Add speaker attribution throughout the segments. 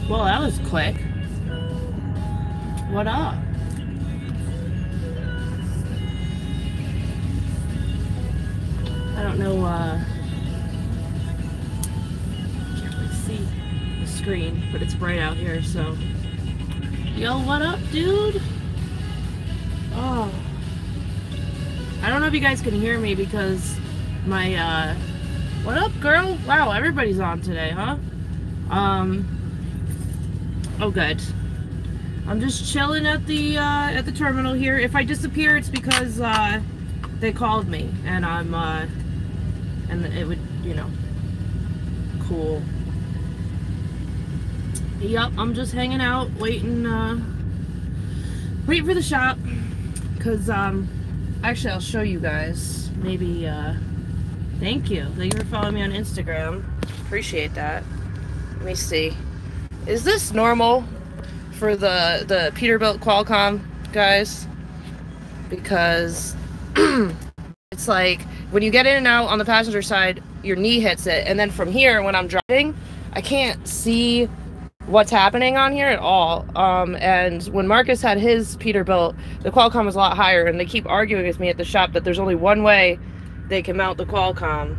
Speaker 1: Well, that was quick. What up? I don't know, can't really see the screen, but it's bright out here, so. Yo, what up, dude? Oh. I don't know if you guys can hear me because my, what up, girl? Wow, everybody's on today, huh? Oh, good. I'm just chilling at the terminal here. If I disappear, it's because, they called me, and I'm, and it would, you know, cool. Yep, I'm just hanging out, waiting for the shop, because, actually, I'll show you guys, maybe, thank you for following me on Instagram, appreciate that. Let me see, is this normal for the Peterbilt Qualcomm guys? Because it's like when you get in and out on the passenger side, your knee hits it, and then from here when I'm driving, I can't see what's happening on here at all. And when Marcus had his Peterbilt, the Qualcomm was a lot higher, and they keep arguing with me at the shop that there's only one way they can mount the Qualcomm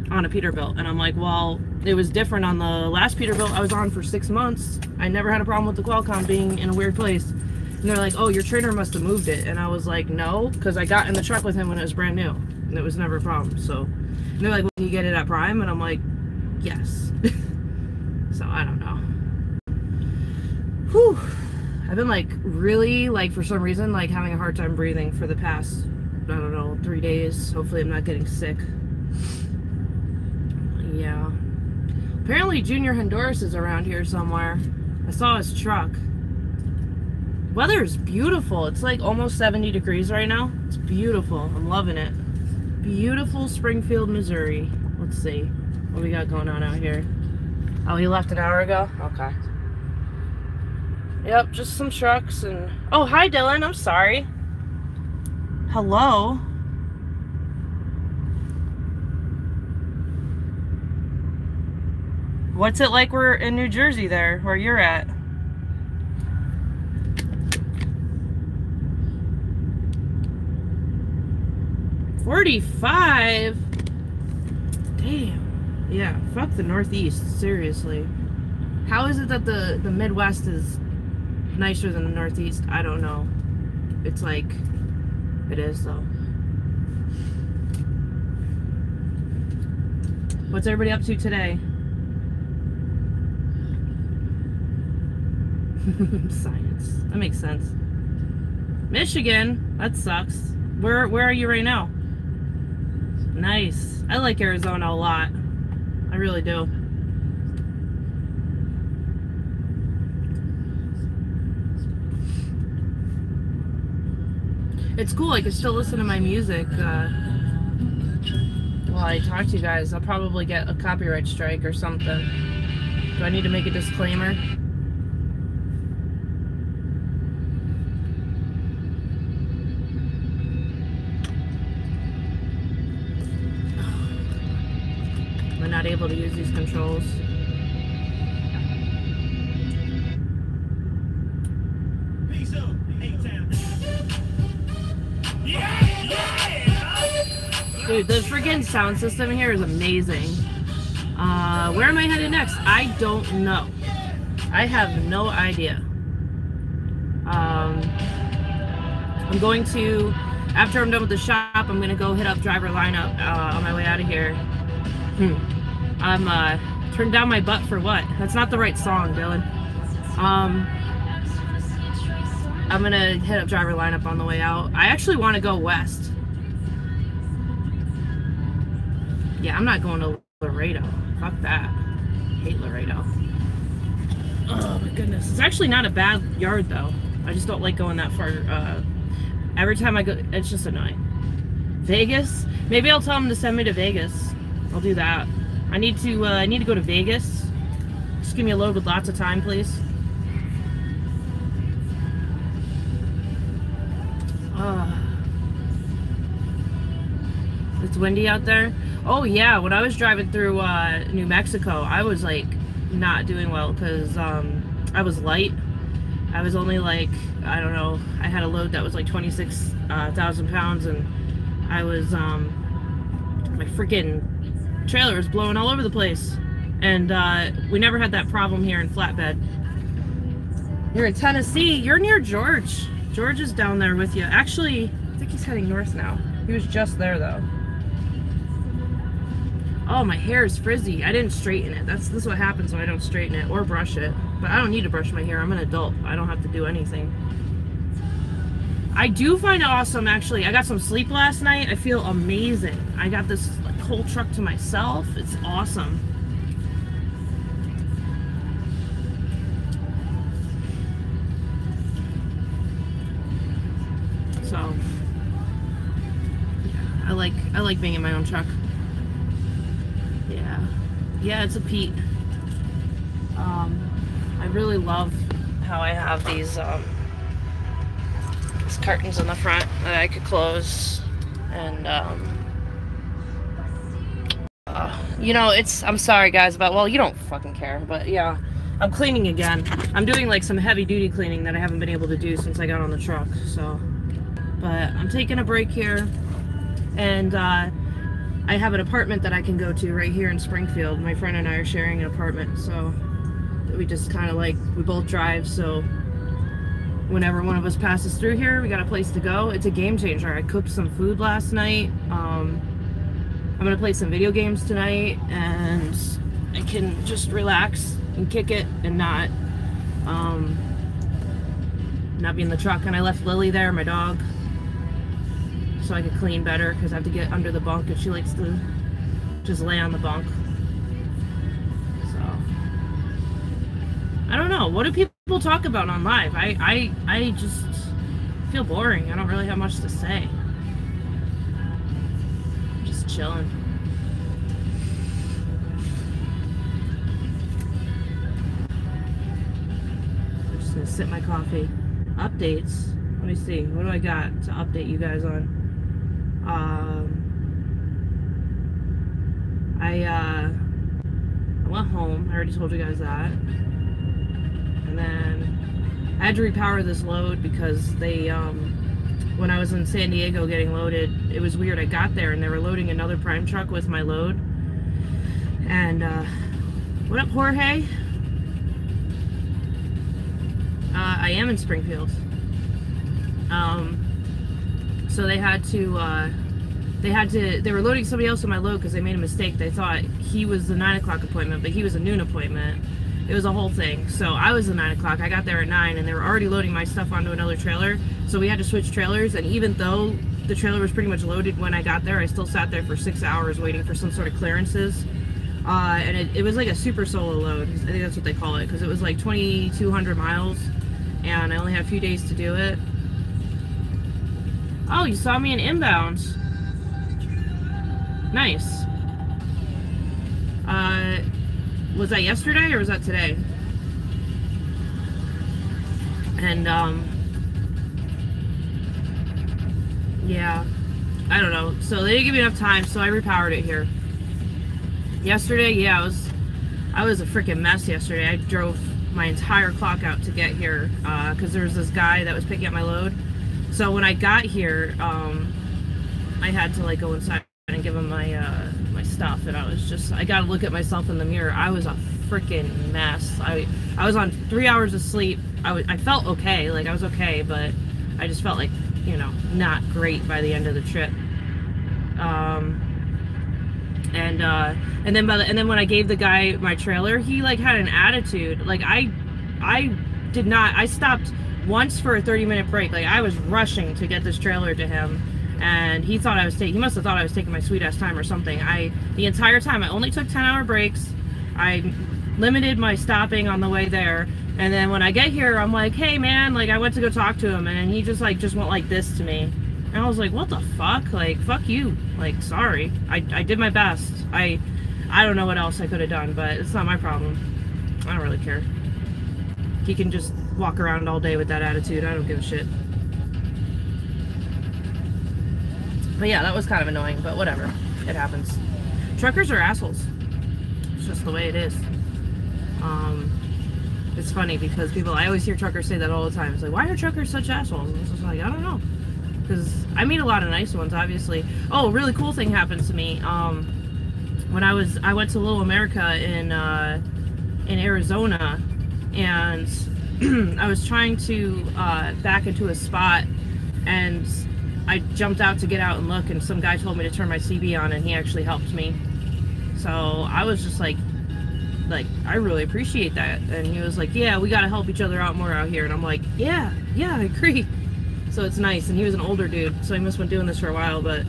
Speaker 1: on a Peterbilt, and I'm like, well, it was different on the last Peterbilt I was on for 6 months. I never had a problem with the Qualcomm being in a weird place. And they're like, oh, your trainer must have moved it. And I was like, no, because I got in the truck with him when it was brand new, and it was never a problem. So, and they're like, well, can you get it at Prime? And I'm like, yes. So I don't know. Whew. I've been like really, like, for some reason, like having a hard time breathing for the past, I don't know, 3 days. Hopefully I'm not getting sick. Yeah. Apparently Junior Honduras is around here somewhere. I saw his truck. Weather is beautiful. It's like almost 70 degrees right now. It's beautiful. I'm loving it. Beautiful Springfield, Missouri. Let's see what we got going on out here. Oh, he left an hour ago? Okay. Yep, just some trucks and... Oh, hi, Dylan. I'm sorry. Hello. What's it like we're in New Jersey there, where you're at? $45? Damn. Yeah, fuck the Northeast, seriously. How is it that the Midwest is nicer than the Northeast? I don't know. It's like, it is though. What's everybody up to today? Science. That makes sense. Michigan? That sucks. Where are you right now? Nice. I like Arizona a lot. I really do. It's cool. I can still listen to my music while I talk to you guys. I'll probably get a copyright strike or something. Do I need to make a disclaimer? I'm not able to use these controls. Dude, the freaking sound system here is amazing. Where am I headed next? I don't know. I have no idea. I'm going to, after I'm done with the shop, I'm going to go hit up Driver Lineup on my way out of here. I'm turned down my butt for what? That's not the right song, Dylan. I'm gonna hit up Driver Lineup on the way out. I actually want to go west. Yeah, I'm not going to Laredo. Fuck that. I hate Laredo. Oh my goodness. It's actually not a bad yard though. I just don't like going that far. Every time I go, it's just annoying. Vegas? Maybe I'll tell them to send me to Vegas. I'll do that. I need to go to Vegas. Just give me a load with lots of time, please. It's windy out there. Oh yeah, when I was driving through New Mexico, I was like not doing well because I was light. I was only like, I don't know, I had a load that was like 26,000 pounds, and I was, my freaking trailer was blowing all over the place. And we never had that problem here in Flatbed. You're in Tennessee. You're near George. George is down there with you. Actually, I think he's heading north now. He was just there though. Oh, my hair is frizzy. I didn't straighten it. This is what happens when I don't straighten it or brush it. But I don't need to brush my hair. I'm an adult. I don't have to do anything. I do find it awesome, actually. I got some sleep last night. I feel amazing. I got this like whole truck to myself. It's awesome. So, yeah, I like being in my own truck. Yeah, it's a Pete. I really love how I have these curtains in the front that I could close, and you know, I'm sorry guys about, well, you don't fucking care, but yeah, I'm cleaning again. I'm doing like some heavy duty cleaning that I haven't been able to do since I got on the truck, so, but I'm taking a break here, and I have an apartment that I can go to right here in Springfield. My friend and I are sharing an apartment, so we just kind of like, we both drive, so whenever one of us passes through here, we got a place to go. It's a game changer. I cooked some food last night. I'm gonna play some video games tonight, and I can just relax and kick it and not be in the truck. And I left Lily there, my dog, so I could clean better, because I have to get under the bunk, and she likes to just lay on the bunk. So I don't know, what do people talk about on live? I just feel boring. I don't really have much to say. Just chilling. I'm just gonna sip my coffee. Updates. Let me see, what do I got to update you guys on? I went home. I already told you guys that. And then I had to repower this load because they, when I was in San Diego getting loaded, it was weird. I got there and they were loading another Prime truck with my load. And, what up, Jorge? I am in Springfield. So they were loading somebody else on my load because they made a mistake. They thought he was the 9 o'clock appointment, but he was a noon appointment. It was a whole thing. So I was the 9 o'clock. I got there at 9, and they were already loading my stuff onto another trailer. So we had to switch trailers, and even though the trailer was pretty much loaded when I got there, I still sat there for 6 hours waiting for some sort of clearances. And it was like a super solo load. I think that's what they call it, because it was like 2,200 miles, and I only had a few days to do it. Oh, you saw me in inbounds. Nice. Was that yesterday or was that today? And, yeah, I don't know. So they didn't give me enough time, so I repowered it here. Yesterday, yeah, I was a freaking mess yesterday. I drove my entire clock out to get here, because there was this guy that was picking up my load. So when I got here, I had to like go inside and give him my my stuff, and I gotta look at myself in the mirror. I was a freaking mess. I was on 3 hours of sleep. I felt okay, like I was okay, but I just felt like, you know, not great by the end of the trip. And then when I gave the guy my trailer, he like had an attitude. Like I stopped once for a 30-minute break. Like I was rushing to get this trailer to him, and he must have thought I was taking my sweet ass time or something. The entire time I only took 10-hour breaks. I limited my stopping on the way there, and then when I get here, I'm like, hey man, like I went to go talk to him, and he just went like this to me, and I was like, what the fuck? Like, fuck you. Like, sorry, I did my best. I don't know what else I could have done, but it's not my problem. I don't really care. He can just walk around all day with that attitude. I don't give a shit. But yeah, that was kind of annoying, but whatever. It happens. Truckers are assholes. It's just the way it is. It's funny because I always hear truckers say that all the time. It's like, why are truckers such assholes? And it's just like, I don't know. Because I meet a lot of nice ones, obviously. Oh, a really cool thing happened to me. When I went to Little America in Arizona, and I was trying to back into a spot, and I jumped out to get out and look, and some guy told me to turn my CB on, and he actually helped me. So I was just like, I really appreciate that. And he was like, yeah, we gotta help each other out more out here. And I'm like, yeah, I agree. So it's nice. And he was an older dude, so he must have been doing this for a while, but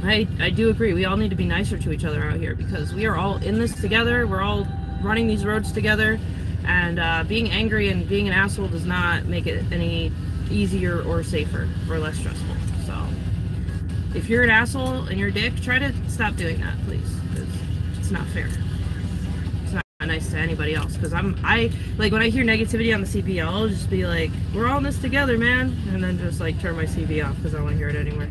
Speaker 1: I do agree. We all need to be nicer to each other out here, because we are all in this together. We're all running these roads together, and being angry and being an asshole does not make it any easier or safer or less stressful. So if you're an asshole and you're a dick, try to stop doing that, please. It's not fair. It's not nice to anybody else. Because I like, when I hear negativity on the CB, I'll just be like, we're all in this together, man. And then just like turn my CB off because I don't want to hear it anywhere.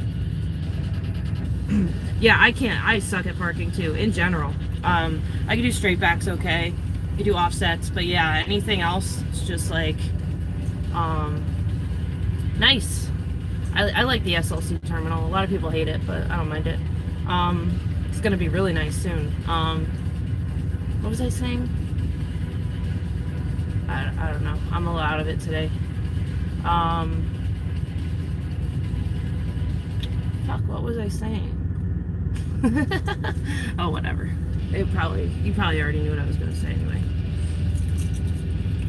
Speaker 1: Yeah, I suck at parking too, in general. I can do straight backs okay. I can do offsets, but yeah, anything else, it's just like, nice. I like the SLC terminal. A lot of people hate it, but I don't mind it. It's gonna be really nice soon. What was I saying? I don't know. I'm a little out of it today. Fuck, what was I saying? Oh, whatever. You probably already knew what I was gonna say anyway.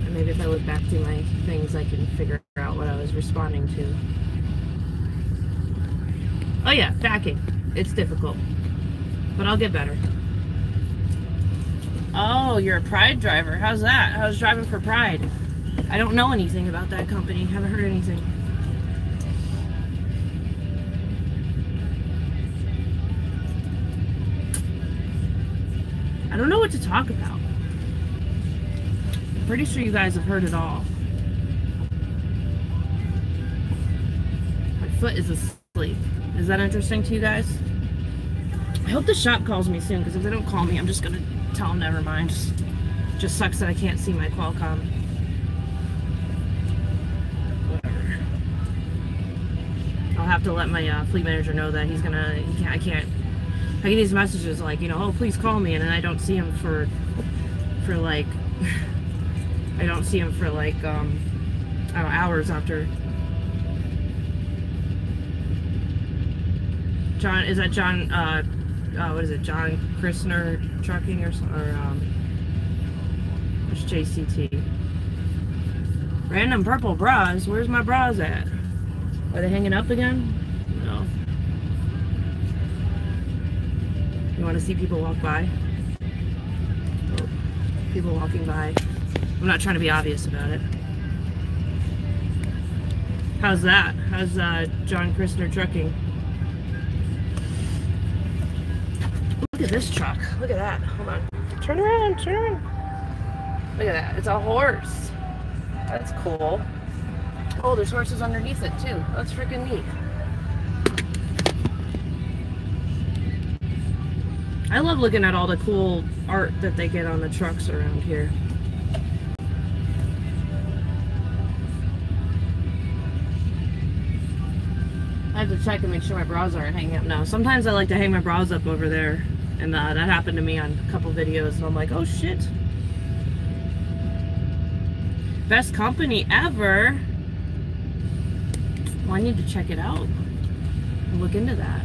Speaker 1: And maybe if I look back through my things, I can figure out what I was responding to. Oh yeah, backing. It's difficult. But I'll get better. Oh, you're a Pride driver. How's that? How's driving for Pride? I don't know anything about that company. Haven't heard anything. I don't know what to talk about. I'm pretty sure you guys have heard it all. My foot is asleep. Is that interesting to you guys? I hope the shop calls me soon, because if they don't call me, I'm just going to tell them never mind. Just sucks that I can't see my Qualcomm. Whatever. I'll have to let my fleet manager know that I get these messages like, you know, oh, please call me, and then I don't see him for like, I don't see him for like, I don't know, hours after. John, is that John, what is it, John Christner Trucking or there's JCT. Random purple bras, where's my bras at? Are they hanging up again? No. You want to see people walk by? Oh, people walking by. I'm not trying to be obvious about it. How's that? How's John Christner Trucking? Look at this truck. Look at that. Hold on. Turn around. Turn around. Look at that. It's a horse. That's cool. Oh, there's horses underneath it too. That's freaking neat. I love looking at all the cool art that they get on the trucks around here. I have to check and make sure my bras aren't hanging up now. Sometimes I like to hang my bras up over there, and that happened to me on a couple videos, and I'm like, oh shit. Best company ever. Well, I need to check it out and look into that.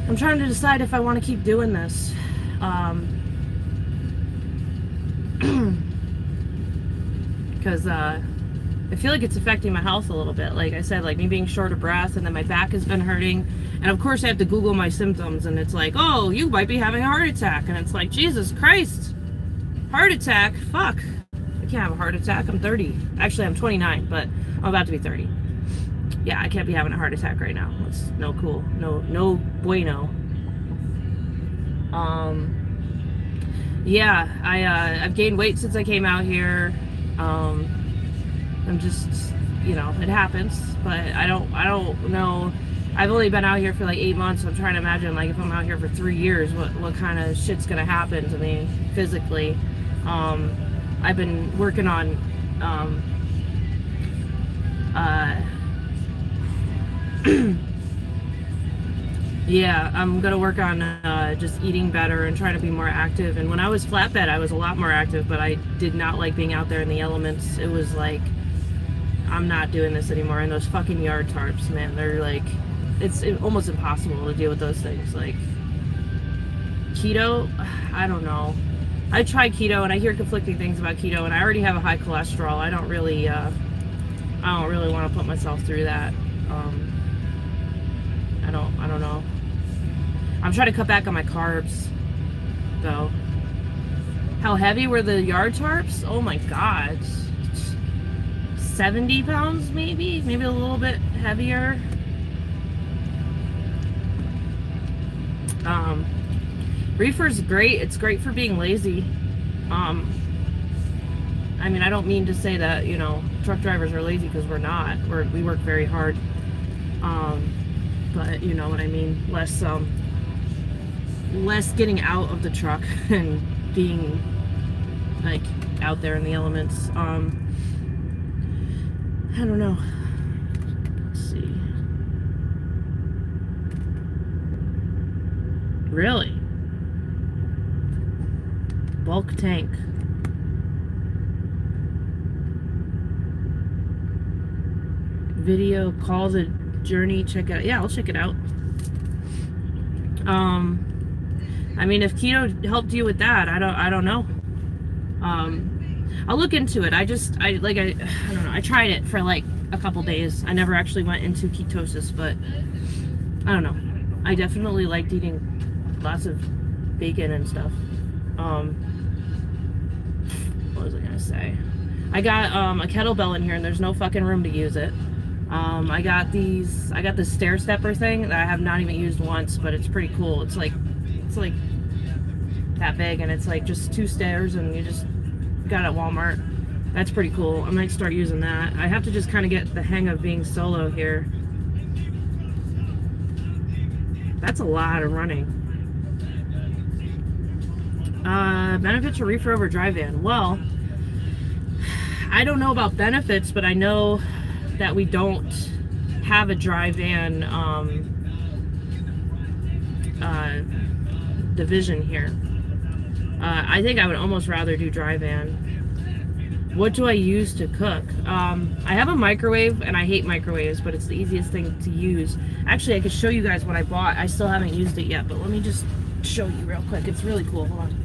Speaker 1: I'm trying to decide if I want to keep doing this. Because I feel like it's affecting my health a little bit. Like I said, like me being short of breath, and then my back has been hurting. And of course I have to Google my symptoms, and it's like, oh, you might be having a heart attack. And it's like, Jesus Christ. Heart attack? Fuck. I can't have a heart attack. I'm 30. Actually, I'm 29, but I'm about to be 30. Yeah, I can't be having a heart attack right now. It's no cool. No bueno. Yeah, I've gained weight since I came out here. I'm just, you know, it happens, but I don't know I've only been out here for like 8 months, so I'm trying to imagine, like, if I'm out here for 3 years, what kind of shit's gonna happen to me physically. I've been working on, yeah, I'm gonna work on just eating better and trying to be more active. And when I was flatbed, I was a lot more active, but I did not like being out there in the elements. It was like, I'm not doing this anymore. And those fucking yard tarps, man, they're like, it's almost impossible to deal with those things. Like, keto, I don't know. I tried keto and I hear conflicting things about keto, and I already have a high cholesterol. I don't really want to put myself through that. I don't know. I'm trying to cut back on my carbs, though. How heavy were the yard tarps? Oh my god. 70 pounds, maybe? Maybe a little bit heavier. Reefer's great. It's great for being lazy. I mean, I don't mean to say that, you know, truck drivers are lazy, because we're not. We work very hard. But you know what I mean. Less getting out of the truck and being like out there in the elements. I don't know. Let's see. Really? Bulk tank. Video, call the journey, check it out. Yeah, I'll check it out. I mean, if keto helped you with that, I don't know. I'll look into it. I don't know. I tried it for like a couple days. I never actually went into ketosis, but I don't know. I definitely liked eating lots of bacon and stuff. What was I gonna say? I got a kettlebell in here, and there's no fucking room to use it. I got this stair stepper thing that I have not even used once, but it's pretty cool. It's like that big, and it's like just 2 stairs, and you just got it at Walmart. That's pretty cool. I might start using that. I have to just kind of get the hang of being solo here. That's a lot of running. Benefits of reefer over dry van. Well, I don't know about benefits, but I know that we don't have a dry van division here. I think I would almost rather do dry van. What do I use to cook? I have a microwave, and I hate microwaves, but it's the easiest thing to use. Actually, I could show you guys what I bought. I still haven't used it yet, but let me just show you real quick. It's really cool. Hold on.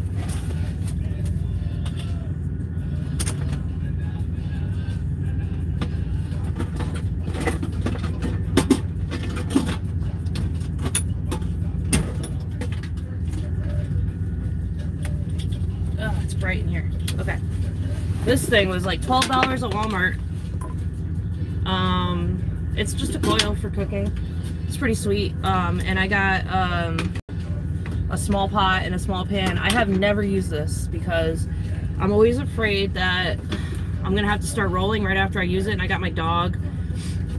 Speaker 1: Oh, it's bright in here. Okay. This thing was like $12 at Walmart. It's just a coil for cooking. It's pretty sweet. And I got a small pot and a small pan. I have never used this because I'm always afraid that I'm gonna have to start rolling right after I use it, and I got my dog,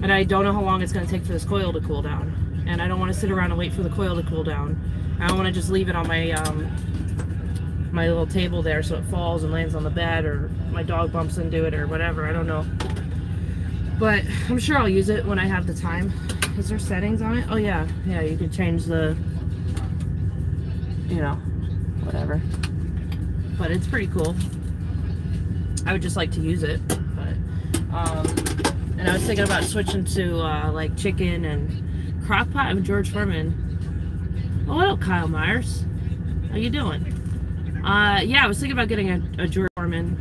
Speaker 1: and I don't know how long it's gonna take for this coil to cool down, and I don't want to sit around and wait for the coil to cool down. I don't want to just leave it on my my little table there so it falls and lands on the bed, or my dog bumps into it, or whatever. I don't know, but I'm sure I'll use it when I have the time. Is there settings on it? Oh yeah, you can change the, you know, whatever. But it's pretty cool. I would just like to use it, but and I was thinking about switching to like chicken and crock pot. I'm George Foreman. Oh, hello, Kyle Myers. How you doing? Yeah, I was thinking about getting a George Foreman.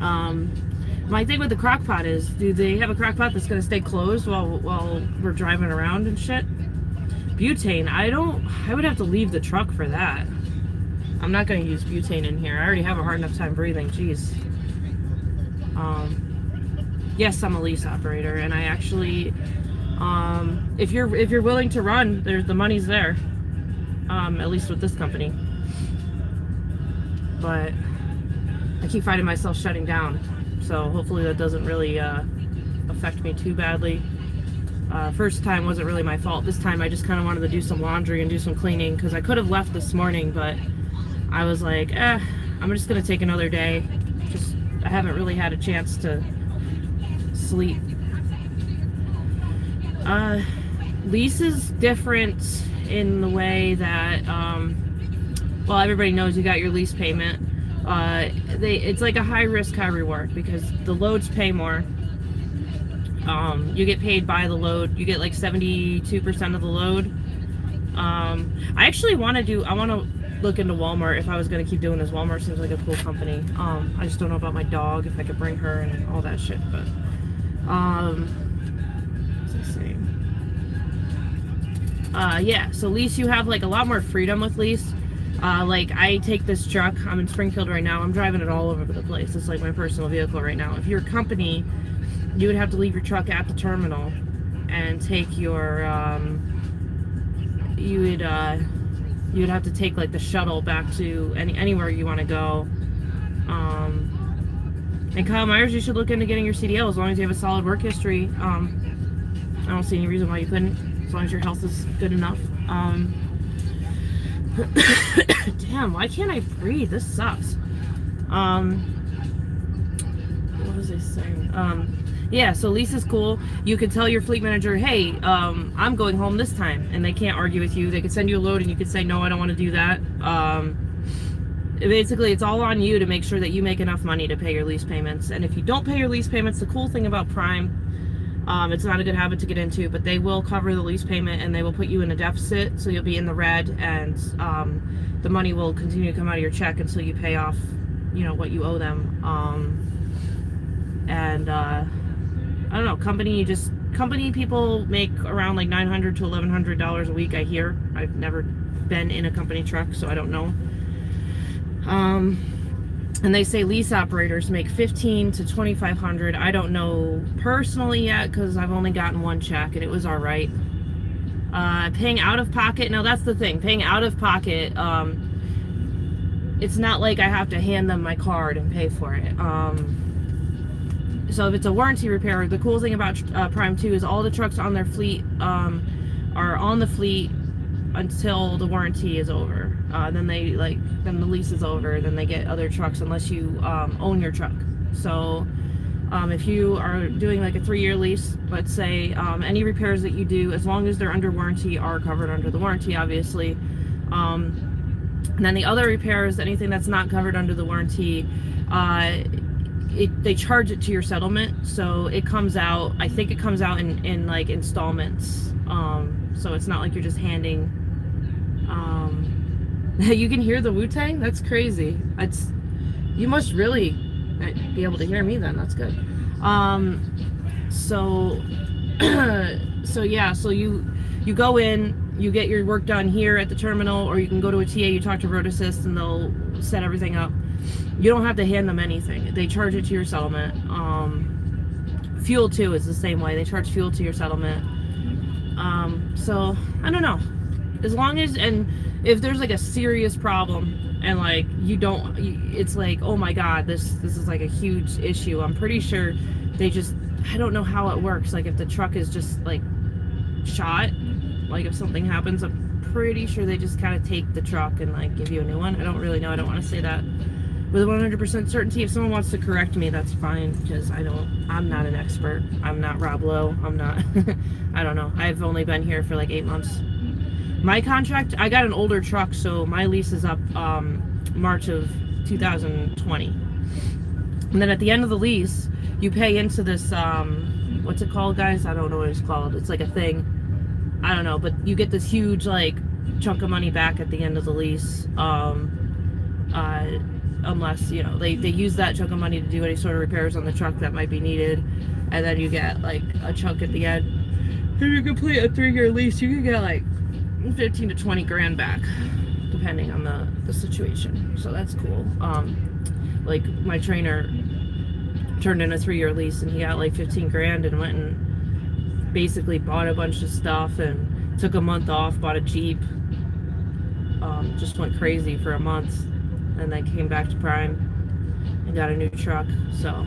Speaker 1: My thing with the crock pot is, do they have a crock pot that's gonna stay closed while we're driving around and shit? Butane, I would have to leave the truck for that. I'm not gonna use butane in here. I already have a hard enough time breathing, jeez. Yes, I'm a lease operator, and I actually, if you're willing to run, the money's there. At least with this company. But I keep finding myself shutting down, so hopefully that doesn't really affect me too badly. First time wasn't really my fault. This time I just kind of wanted to do some laundry and do some cleaning because I could have left this morning, but I was like, I'm just gonna take another day. I haven't really had a chance to sleep. Lease is different in the way that, well, everybody knows you got your lease payment. It's like a high risk, high reward because the loads pay more. You get paid by the load. You get like 72% of the load. I actually want to look into Walmart if I was going to keep doing this. Walmart seems like a cool company. I just don't know about my dog, if I could bring her and all that shit, but, what's I saying? Yeah, so lease, you have like a lot more freedom with lease. Like I take this truck, I'm in Springfield right now, I'm driving it all over the place. It's like my personal vehicle right now. If you're a company, you would have to leave your truck at the terminal and take your, you would have to take like the shuttle back to anywhere you want to go. And Kyle Myers, you should look into getting your CDL as long as you have a solid work history. I don't see any reason why you couldn't, as long as your health is good enough. Damn, why can't I breathe? This sucks. What was I saying? Yeah, so lease is cool. You could tell your fleet manager, hey, I'm going home this time, and they can't argue with you. They could send you a load and you could say, no, I don't want to do that. Basically, it's all on you to make sure that you make enough money to pay your lease payments. And if you don't pay your lease payments, the cool thing about Prime, it's not a good habit to get into, but they will cover the lease payment and they will put you in a deficit, so you'll be in the red, and the money will continue to come out of your check until you pay off, you know, what you owe them. I don't know, company people make around like $900 to $1,100 a week, I hear. I've never been in a company truck, so I don't know. And they say lease operators make $1,500 to $2,500. I don't know personally yet because I've only gotten one check and it was all right. Paying out of pocket, now that's the thing, paying out of pocket, it's not like I have to hand them my card and pay for it. So if it's a warranty repair, the cool thing about Prime 2 is all the trucks on their fleet are on the fleet until the warranty is over. Then the lease is over, then they get other trucks unless you own your truck. So if you are doing like a 3-year lease, let's say, any repairs that you do, as long as they're under warranty, are covered under the warranty, obviously. And then the other repairs, anything that's not covered under the warranty, they charge it to your settlement, so it comes out, I think it comes out in like installments. So it's not like you're just handing, you can hear the Wu-Tang? That's crazy. You must really be able to hear me then, that's good. So yeah, so you go in, you get your work done here at the terminal, or you can go to a TA, you talk to Road Assist, and they'll set everything up. You don't have to hand them anything. They charge it to your settlement. Fuel too is the same way. They charge fuel to your settlement. So I don't know. As long as, and if there's like a serious problem and like it's like, oh my god, this is like a huge issue, I'm pretty sure they just, I don't know how it works. Like if the truck is just like shot, like if something happens, I'm pretty sure they just kind of take the truck and like give you a new one. I don't really know. I don't want to say that with 100% certainty. If someone wants to correct me, that's fine, because I'm not an expert. I'm not Rob Lowe. I'm not, I don't know. I've only been here for like 8 months. My contract, I got an older truck, so my lease is up March of 2020. And then at the end of the lease, you pay into this, what's it called, guys? I don't know what it's called. It's like a thing. I don't know, but you get this huge like chunk of money back at the end of the lease. Unless, you know, they use that chunk of money to do any sort of repairs on the truck that might be needed, and then you get like a chunk at the end. If you complete a 3-year lease, you can get like 15 to 20 grand back, depending on the situation. So that's cool. Like my trainer turned in a 3-year lease and he got like 15 grand and went and basically bought a bunch of stuff and took a month off, bought a Jeep, just went crazy for a month, and then came back to Prime and got a new truck. So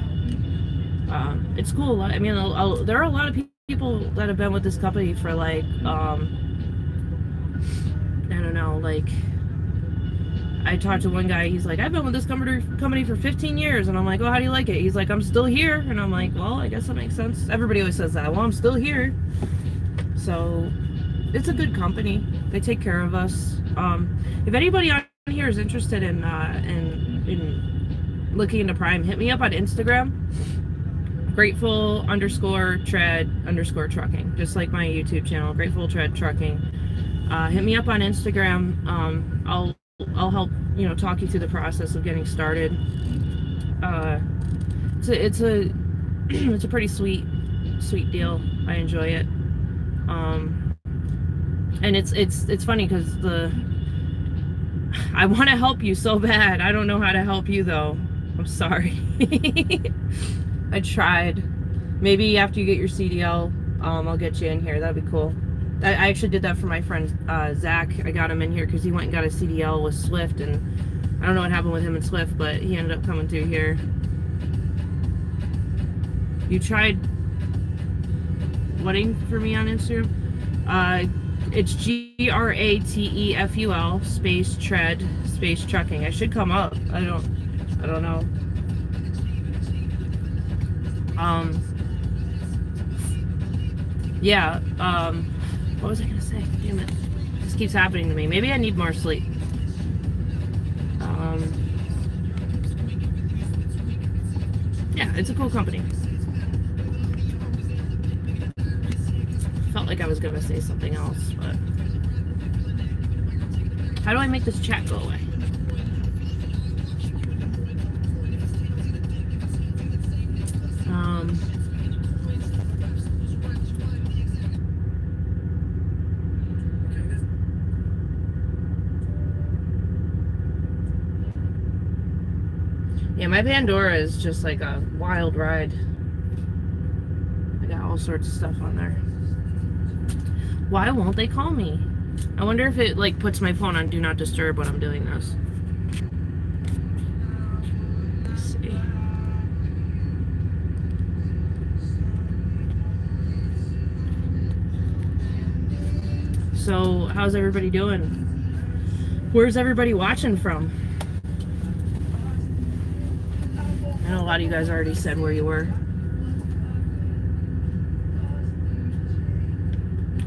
Speaker 1: it's cool. I mean, there are a lot of people that have been with this company for like, I don't know, like, I talked to one guy, he's like, I've been with this company for 15 years. And I'm like, oh, how do you like it? He's like, I'm still here. And I'm like, well, I guess that makes sense. Everybody always says that. Well, I'm still here. So it's a good company. They take care of us. If anybody on here is interested in looking into Prime, hit me up on Instagram. Grateful_tread_trucking. Just like my YouTube channel, Grateful Tread Trucking. Hit me up on Instagram. I'll help, you know, talk you through the process of getting started. It's a pretty sweet deal. I enjoy it. And it's funny because I want to help you so bad. I don't know how to help you though. I'm sorry. I tried. Maybe after you get your CDL, I'll get you in here. That'd be cool. I actually did that for my friend Zach. I got him in here because he went and got a CDL with Swift, and I don't know what happened with him and Swift, but he ended up coming through here. You tried waiting for me on Instagram? It's GRATEFUL space tread space trucking. I should come up. I don't know. Yeah, what was I gonna say? Damn it. This keeps happening to me. Maybe I need more sleep. Yeah, it's a cool company. Felt like I was gonna say something else, but how do I make this chat go away? Yeah, my Pandora is just like a wild ride. I got all sorts of stuff on there. Why won't they call me? I wonder if it like puts my phone on Do Not Disturb when I'm doing this. Let's see. So, how's everybody doing? Where's everybody watching from? I know a lot of you guys already said where you were.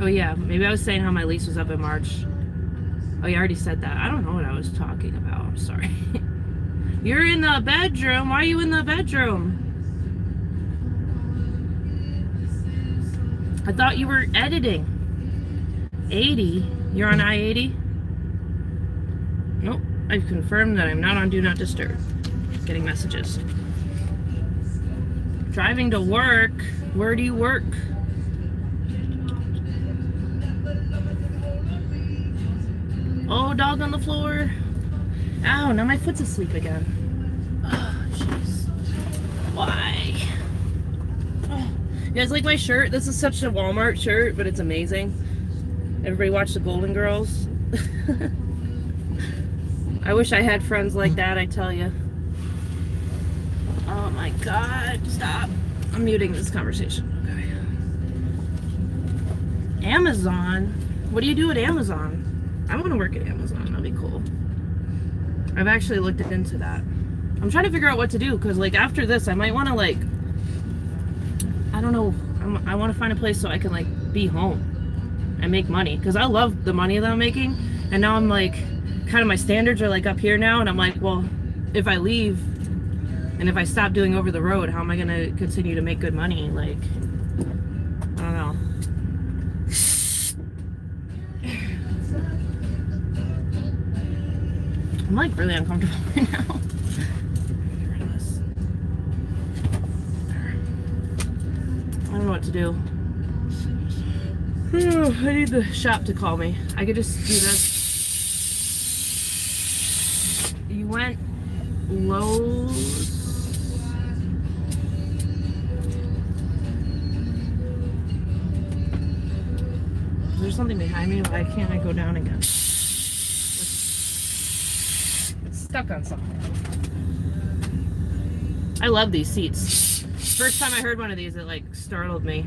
Speaker 1: Oh yeah, maybe I was saying how my lease was up in March. Oh, you already said that. I don't know what I was talking about. I'm sorry. You're in the bedroom. Why are you in the bedroom? I thought you were editing. 80? You're on I-80? Nope. I've confirmed that I'm not on Do Not Disturb. Getting messages. Driving to work. Where do you work? Oh, dog on the floor. Ow, now my foot's asleep again. Oh, jeez. Why? Oh. You guys like my shirt? This is such a Walmart shirt, but it's amazing. Everybody watch the Golden Girls. I wish I had friends like that, I tell you. Oh my God, stop. I'm muting this conversation. Okay. Amazon? What do you do at Amazon? I want to work at Amazon. That'd be cool. I've actually looked into that. I'm trying to figure out what to do because, like, after this, I might want to, like, I don't know. I want to find a place so I can, like, be home and make money because I love the money that I'm making. And now I'm, like, kind of my standards are, like, up here now. And I'm like, well, if I leave and if I stop doing over the road, how am I going to continue to make good money? Like, I don't know. I'm like really uncomfortable right now. I don't know what to do. I need the shop to call me. I could just do this. You went Lowe's. Is there something behind me? Why can't I go down again? Stuck on something. I love these seats. First time I heard one of these, it like startled me.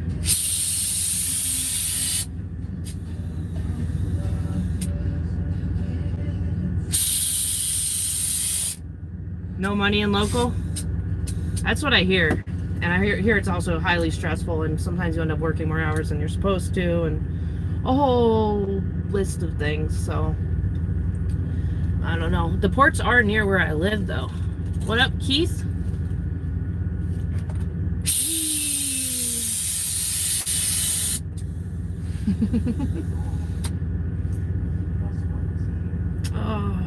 Speaker 1: No money in local? That's what I hear. And I hear it's also highly stressful, and sometimes you end up working more hours than you're supposed to, and a whole list of things. So I don't know. The ports are near where I live, though. What up, Keith? Oh.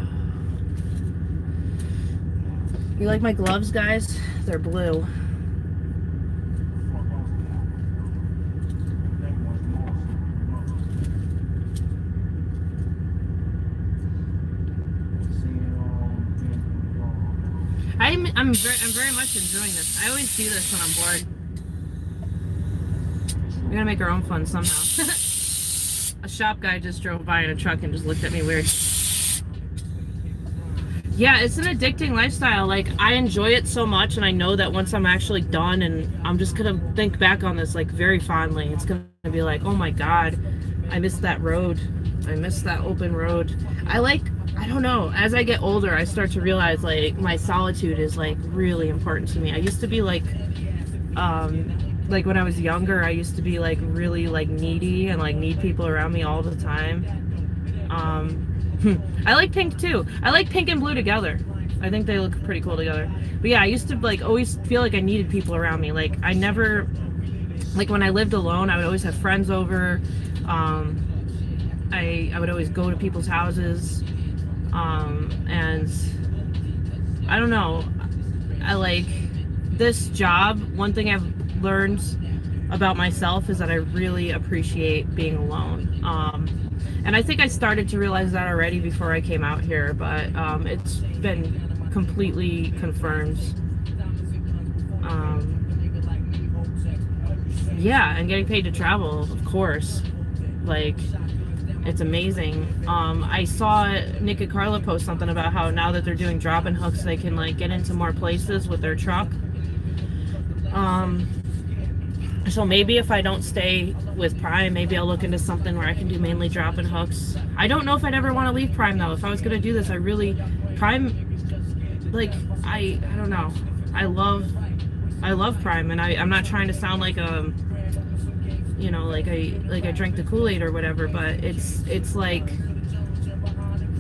Speaker 1: You like my gloves, guys? They're blue. I'm very much enjoying this. I always do this when I'm bored. We're gonna make our own fun somehow. A shop guy just drove by in a truck and just looked at me weird. Yeah, it's an addicting lifestyle. Like, I enjoy it so much, and I know that once I'm actually done, and I'm just gonna think back on this like very fondly. It's gonna be like, oh my god, I missed that road. I missed that open road. I don't know, as I get older, I start to realize like my solitude is like really important to me. I used to be like when I was younger, I used to be like really like needy and like need people around me all the time. I like pink too. I like pink and blue together. I think they look pretty cool together. But yeah, I used to like always feel like I needed people around me. Like I never, like when I lived alone, I would always have friends over. I would always go to people's houses. And I don't know, I like this job. One thing I've learned about myself is that I really appreciate being alone. And I think I started to realize that already before I came out here, but it's been completely confirmed. Yeah, and getting paid to travel, of course. Like, it's amazing. I saw Nick and Carla post something about how now that they're doing drop-in hooks, they can like get into more places with their truck. So maybe if I don't stay with Prime, maybe I'll look into something where I can do mainly drop-in hooks. I don't know if I'd ever want to leave Prime though. If I was gonna do this, Prime, like I don't know. I love Prime, and I'm not trying to sound like you know, like I drink the Kool-Aid or whatever, but it's like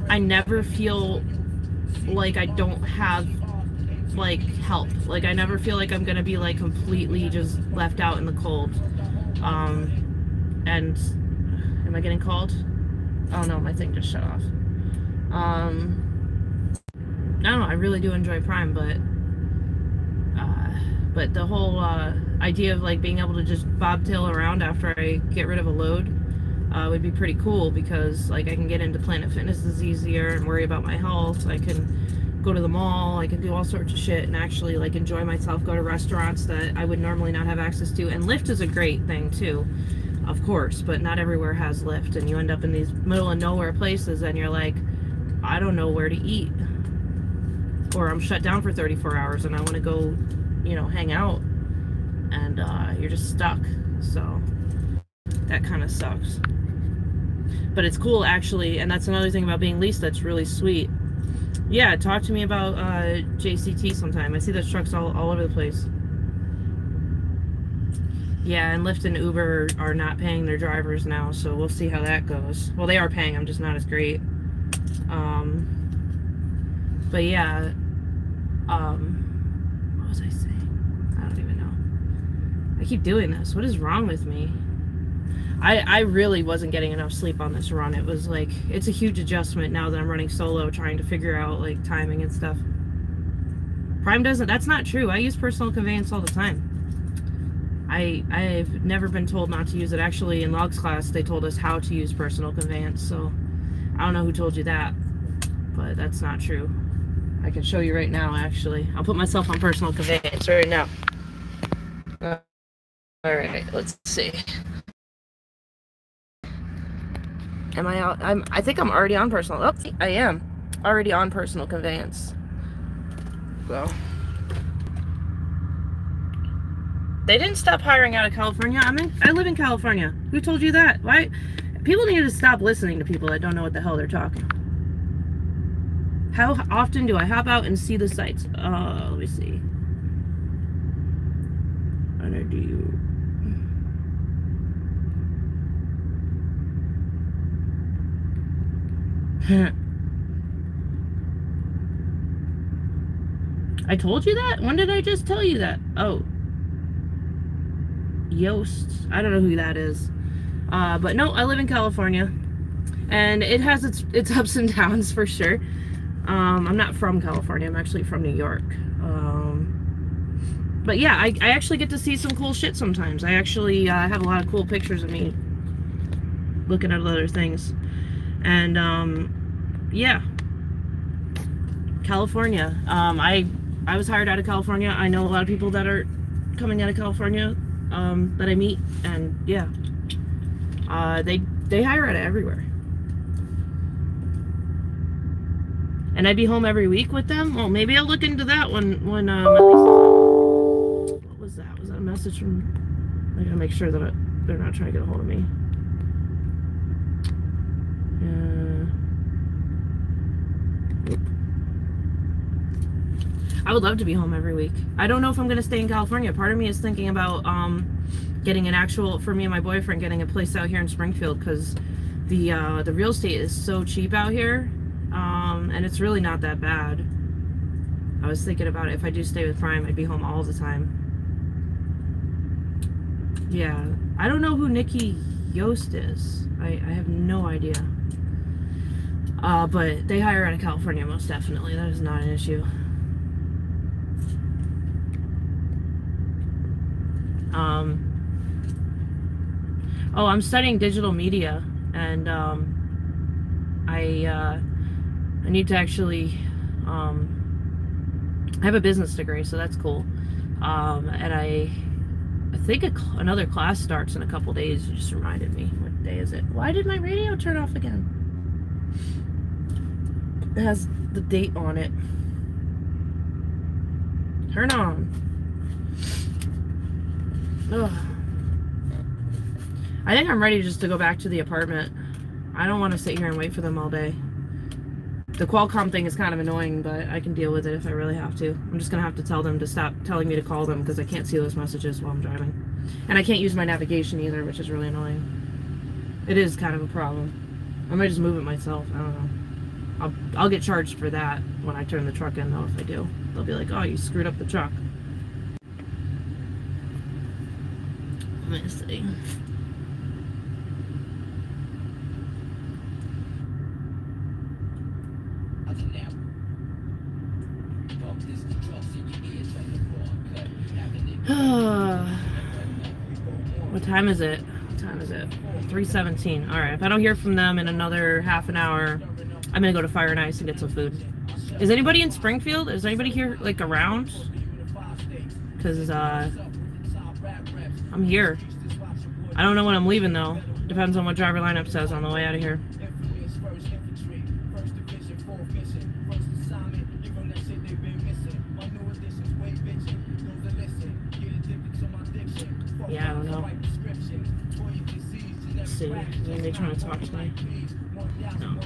Speaker 1: I never feel like I don't have like help. Like I never feel like I'm gonna be like completely just left out in the cold. And am I getting called? Oh no, my thing just shut off. I don't know, I really do enjoy Prime, but the whole idea of like being able to just bobtail around after I get rid of a load would be pretty cool, because like I can get into Planet Fitnesses easier and worry about my health. I can go to the mall, I can do all sorts of shit and actually like enjoy myself, go to restaurants that I would normally not have access to. And Lyft is a great thing too, of course, but not everywhere has Lyft, and you end up in these middle of nowhere places and you're like, I don't know where to eat, or I'm shut down for 34 hours and I want to go, you know, hang out, and you're just stuck. So that kind of sucks, but it's cool actually. And that's another thing about being leased that's really sweet. Yeah, talk to me about JCT sometime. I see those trucks all over the place. Yeah, and Lyft and Uber are not paying their drivers now, so we'll see how that goes. Well, they are paying them, just not as great. But yeah, what was I saying? I don't even know. I keep doing this. What is wrong with me? I really wasn't getting enough sleep on this run. It was like, it's a huge adjustment now that I'm running solo, trying to figure out like timing and stuff. Prime doesn't, that's not true. I use personal conveyance all the time. I've never been told not to use it. Actually, in logs class, they told us how to use personal conveyance, so I don't know who told you that, but that's not true. I can show you right now, actually. I'll put myself on personal conveyance right now. Alright, let's see. Am I out? I think I'm already on personal. Oh, I am already on personal conveyance. So they didn't stop hiring out of California. I live in California. Who told you that? Why? People need to stop listening to people that don't know what the hell they're talking. How often do I hop out and see the sights? Let me see. Honor, do you? I told you that? When did I just tell you that? Oh. Yost. I don't know who that is. But no, I live in California. And it has its ups and downs for sure. I'm not from California. I'm actually from New York. But yeah, I actually get to see some cool shit sometimes. I actually have a lot of cool pictures of me looking at other things. And yeah, California. I was hired out of California. I know a lot of people that are coming out of California that I meet, and yeah, they hire out of everywhere. And I'd be home every week with them. Well, maybe I'll look into that when what was that? Was that a message from? I gotta make sure that they're not trying to get a hold of me. I would love to be home every week. I don't know if I'm gonna stay in California. Part of me is thinking about getting an actual, for me and my boyfriend, getting a place out here in Springfield, because the real estate is so cheap out here, and it's really not that bad. I was thinking about it. If I do stay with Prime, I'd be home all the time. Yeah, I don't know who Nikki Yost is. I have no idea. But they hire out of California, most definitely. That is not an issue. Oh, I'm studying digital media, and I need to actually I have a business degree, so that's cool. And I think another class starts in a couple days. You just reminded me. What day is it? Why did my radio turn off again? It has the date on it. Turn on. Ugh. I think I'm ready just to go back to the apartment. I don't want to sit here and wait for them all day. The Qualcomm thing is kind of annoying, but I can deal with it if I really have to. I'm just going to have to tell them to stop telling me to call them, because I can't see those messages while I'm driving. And I can't use my navigation either, which is really annoying. It is kind of a problem. I might just move it myself. I don't know. I'll get charged for that when I turn the truck in, though, if I do. They'll be like, oh, you screwed up the truck. Let me see. What time is it? What time is it? 3:17. Alright, if I don't hear from them in another half an hour, I'm gonna go to Fire and Ice and get some food. Is anybody in Springfield? Is anybody here, like, around? Because, I'm here. I don't know when I'm leaving, though. Depends on what driver lineup says on the way out of here. Yeah, I don't know. Let's see. Are they trying to talk to me? No.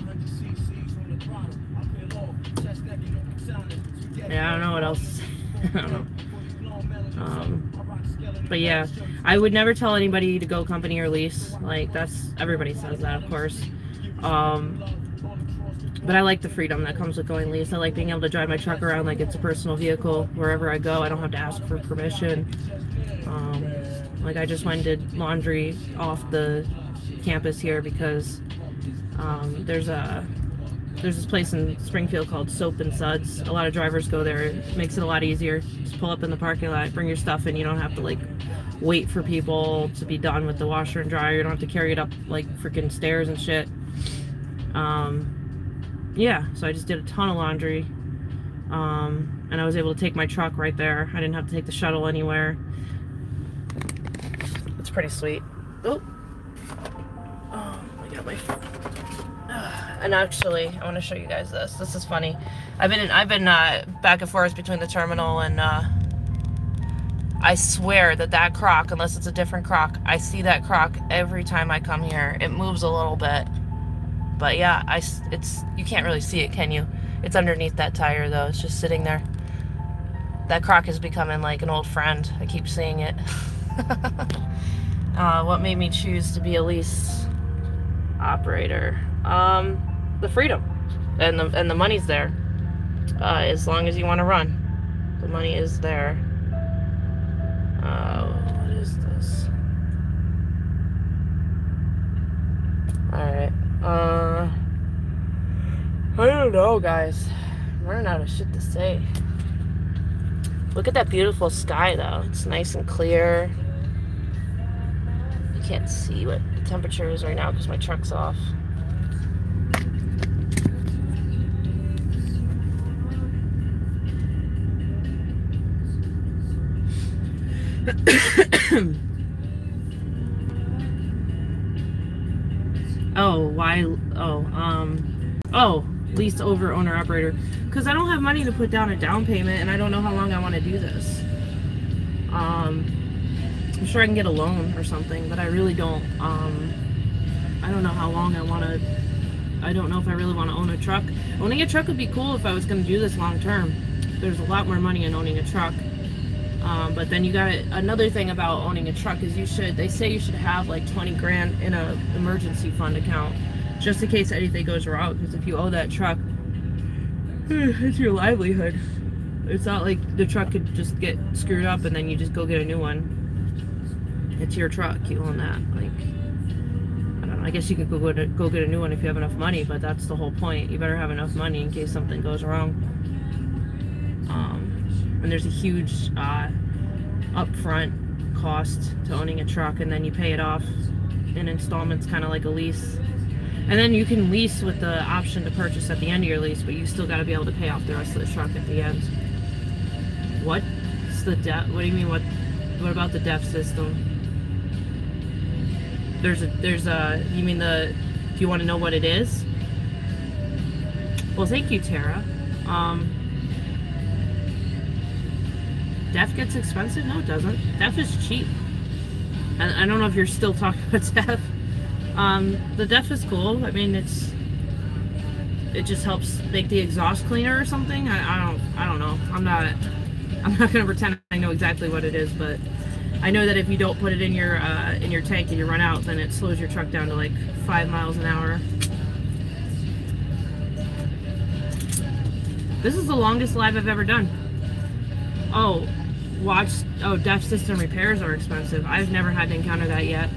Speaker 1: Yeah, I don't know what else. I don't know. But yeah, I would never tell anybody to go company or lease. Like, everybody says that, of course. But I like the freedom that comes with going lease. I like being able to drive my truck around like it's a personal vehicle wherever I go. I don't have to ask for permission. Like, I just went and did laundry off the campus here because there's this place in Springfield called Soap and Suds. A lot of drivers go there. It makes it a lot easier. Just pull up in the parking lot, bring your stuff in. You don't have to, like, wait for people to be done with the washer and dryer. You don't have to carry it up, like, freaking stairs and shit. Yeah, so I just did a ton of laundry. And I was able to take my truck right there. I didn't have to take the shuttle anywhere. It's pretty sweet. Oh, I got my... And actually, I want to show you guys this. This is funny. I've been back and forth between the terminal and I swear that croc, unless it's a different croc, I see that croc every time I come here. It moves a little bit, but yeah, you can't really see it, can you? It's underneath that tire though. It's just sitting there. That crock is becoming like an old friend. I keep seeing it. What made me choose to be a lease operator? The freedom, and the money's there. As long as you want to run, the money is there. What is this? All right. I don't know, guys. I'm running out of shit to say. Look at that beautiful sky, though. It's nice and clear. You can't see what the temperature is right now because my truck's off. Lease over owner operator. Because I don't have money to put down a down payment, and I don't know how long I want to do this. I'm sure I can get a loan or something, but I really don't. I don't know how long I want to. I don't know if I really want to own a truck. Owning a truck would be cool if I was going to do this long term. There's a lot more money in owning a truck. But then you got another thing about owning a truck is they say you should have like 20 grand in a emergency fund account just in case anything goes wrong, because if you owe that truck, it's your livelihood. It's not like the truck could just get screwed up and then you just go get a new one. It's your truck, you own that. Like, I don't know, I guess you could go get a new one if you have enough money, but that's the whole point. You better have enough money in case something goes wrong. And there's a huge upfront cost to owning a truck, and then you pay it off in installments, kind of like a lease. And then you can lease with the option to purchase at the end of your lease, but you still got to be able to pay off the rest of the truck at the end. What's the debt? What do you mean? What about the DEF system? You mean do you want to know what it is? Well, thank you, Tara. DEF gets expensive? No, it doesn't. DEF is cheap. And I don't know if you're still talking about DEF. The DEF is cool. I mean, it just helps make the exhaust cleaner or something. I don't know. I'm not gonna pretend I know exactly what it is, but I know that if you don't put it in your tank and you run out, then it slows your truck down to like 5 miles an hour. This is the longest live I've ever done. DEF system repairs are expensive. I've never had to encounter that yet.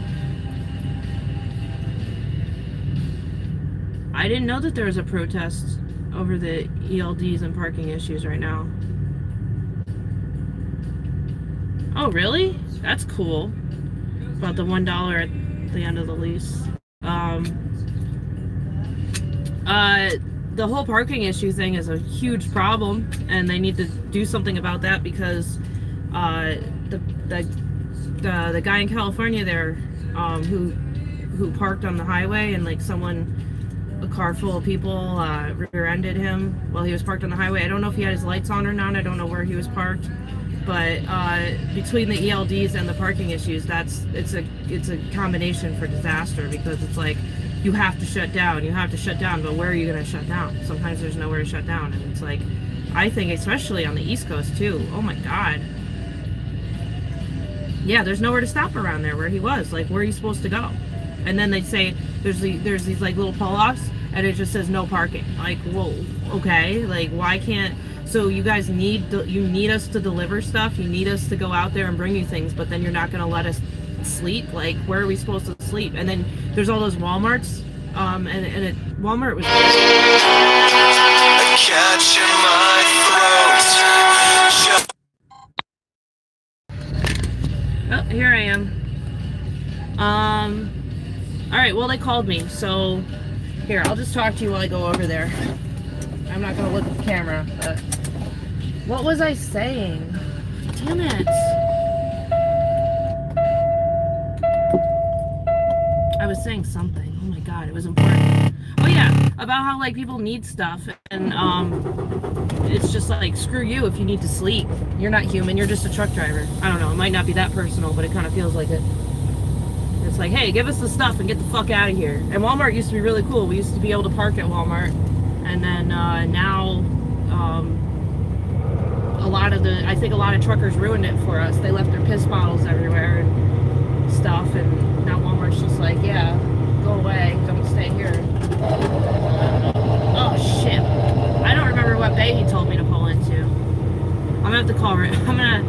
Speaker 1: I didn't know that there was a protest over the ELDs and parking issues right now. Oh, really? That's cool. About the $1 at the end of the lease. The whole parking issue thing is a huge problem, and they need to do something about that because the guy in California there who parked on the highway, and like a car full of people rear-ended him while he was parked on the highway. I don't know if he had his lights on or not. I don't know where he was parked, but between the ELDs and the parking issues, it's a combination for disaster, because it's like you have to shut down, but where are you going to shut down? Sometimes there's nowhere to shut down, and it's like, I think especially on the East Coast too, oh my god, yeah, there's nowhere to stop around there where he was. Like, where are you supposed to go? And then they say there's these like little pull-offs, and it just says no parking. Like, whoa, okay, like why can't? So you guys need us to deliver stuff. You need us to go out there and bring you things, but then you're not going to let us sleep. Like, where are we supposed to sleep? And then there's all those Walmarts, Walmart was. Oh, here I am. All right, well, they called me, so here, I'll just talk to you while I go over there. I'm not gonna look at the camera, but what was I saying? Damn it. I was saying something. Oh my god, it was important. Oh yeah, about how like people need stuff, and it's just like, screw you if you need to sleep. You're not human, you're just a truck driver. I don't know, it might not be that personal, but it kind of feels like it. It's like, hey, give us the stuff and get the fuck out of here. And Walmart used to be really cool. We used to be able to park at Walmart, And then now, I think a lot of truckers ruined it for us. They left their piss bottles everywhere and stuff, and now Walmart's just like, yeah, go away, don't stay here. Oh shit! I don't remember what bay he told me to pull into. I'm gonna have to call. I'm gonna